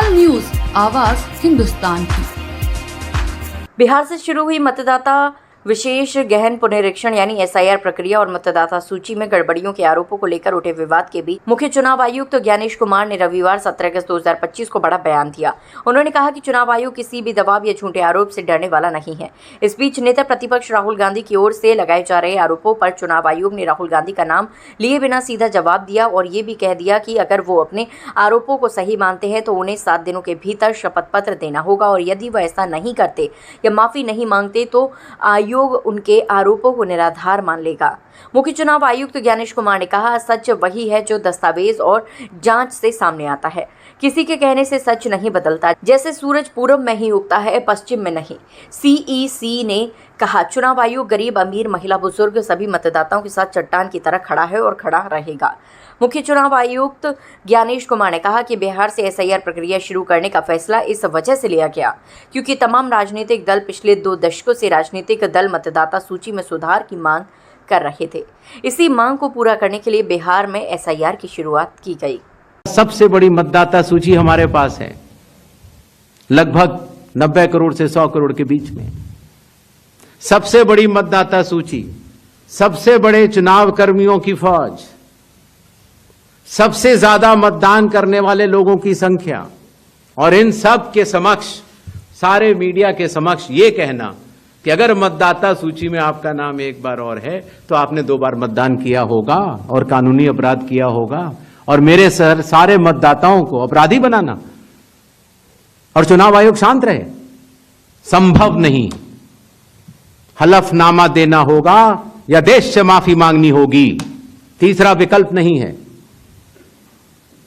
तत्काल न्यूज, आवाज हिंदुस्तान की। बिहार से शुरू हुई मतदाता विशेष गहन पुनरीक्षण यानी एसआईआर प्रक्रिया और मतदाता सूची में गड़बड़ियों के आरोपों को लेकर उठे विवाद के बीच मुख्य चुनाव आयुक्त ज्ञानेश कुमार ने रविवार 17 अगस्त 2025 को बड़ा बयान दिया। उन्होंने कहा कि चुनाव आयोग किसी भी दबाव या झूठे आरोप से डरने वाला नहीं है। इस बीच नेता प्रतिपक्ष राहुल गांधी की ओर से लगाए जा रहे आरोपों पर चुनाव आयोग ने राहुल गांधी का नाम लिए बिना सीधा जवाब दिया और ये भी कह दिया कि अगर वो अपने आरोपों को सही मानते हैं तो उन्हें 7 दिनों के भीतर शपथ पत्र देना होगा और यदि वह ऐसा नहीं करते या माफी नहीं मांगते तो आयोग उनके आरोपों को निराधार मान लेगा। मुख्य चुनाव आयुक्त ज्ञानेश कुमार ने कहा, सच वही है जो दस्तावेज और जांच से सामने आता है। किसी के कहने से सच नहीं बदलता। जैसे सूरज पूरब में ही उगता है, पश्चिम में नहीं। सीईसी ने कहा, चुनाव आयोग गरीब, अमीर, महिला, बुजुर्ग सभी मतदाताओं के साथ चट्टान की तरह खड़ा है और खड़ा रहेगा। मुख्य चुनाव आयुक्त ज्ञानेश कुमार ने कहा कि बिहार से एसआईआर प्रक्रिया शुरू करने का फैसला इस वजह से लिया गया क्योंकि तमाम राजनीतिक दल पिछले 2 दशकों से राजनीतिक दल मतदाता सूची में सुधार की मांग कर रहे थे। इसी मांग को पूरा करने के लिए बिहार में एसआईआर की शुरुआत की गई। सबसे बड़ी मतदाता सूची हमारे पास है, लगभग 90 करोड़ से 100 करोड़ के बीच में। सबसे बड़ी मतदाता सूची, सबसे बड़े चुनाव कर्मियों की फौज, सबसे ज्यादा मतदान करने वाले लोगों की संख्या और इन सब के समक्ष, सारे मीडिया के समक्ष ये कहना कि अगर मतदाता सूची में आपका नाम एक बार और है तो आपने 2 बार मतदान किया होगा और कानूनी अपराध किया होगा और मेरे सारे मतदाताओं को अपराधी बनाना और चुनाव आयोग शांत रहे, संभव नहीं। हलफनामा देना होगा या देश से माफी मांगनी होगी, तीसरा विकल्प नहीं है।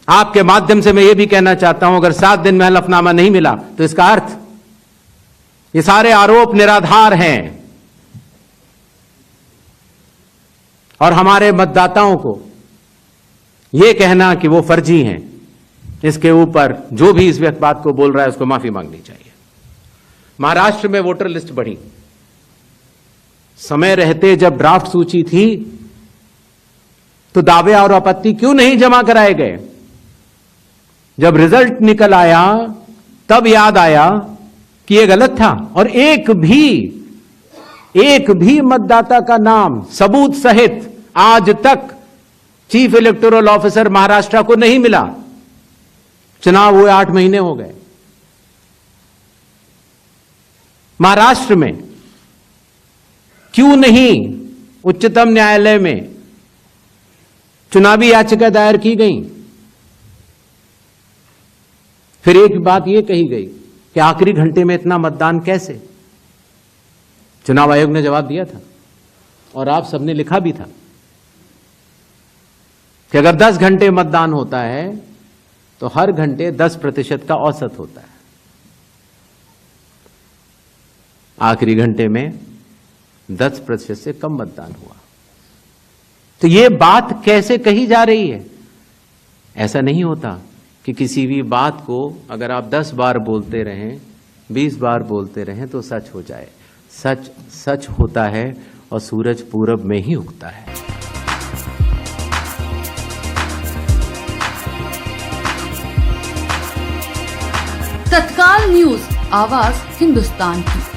आपके माध्यम से मैं यह भी कहना चाहता हूं, अगर 7 दिन में हलफनामा नहीं मिला तो इसका अर्थ ये सारे आरोप निराधार हैं और हमारे मतदाताओं को यह कहना कि वो फर्जी हैं, इसके ऊपर जो भी इस बात को बोल रहा है उसको माफी मांगनी चाहिए। महाराष्ट्र में वोटर लिस्ट बढ़ी, समय रहते जब ड्राफ्ट सूची थी तो दावे और आपत्ति क्यों नहीं जमा कराए गए? जब रिजल्ट निकल आया तब याद आया कि यह गलत था और एक भी मतदाता का नाम सबूत सहित आज तक चीफ इलेक्टोरल ऑफिसर महाराष्ट्र को नहीं मिला। चुनाव हुए 8 महीने हो गए। महाराष्ट्र में क्यों नहीं उच्चतम न्यायालय में चुनावी याचिका दायर की गई? फिर एक बात यह कही गई कि आखिरी घंटे में इतना मतदान कैसे? चुनाव आयोग ने जवाब दिया था और आप सबने लिखा भी था कि अगर 10 घंटे मतदान होता है तो हर घंटे 10% का औसत होता है। आखिरी घंटे में 10% से कम मतदान हुआ। तो यह बात कैसे कही जा रही है? ऐसा नहीं होता कि किसी भी बात को अगर आप 10 बार बोलते रहें, 20 बार बोलते रहें तो सच हो जाए। सच सच होता है और सूरज पूरब में ही उगता है। तत्काल न्यूज, आवाज हिंदुस्तान की।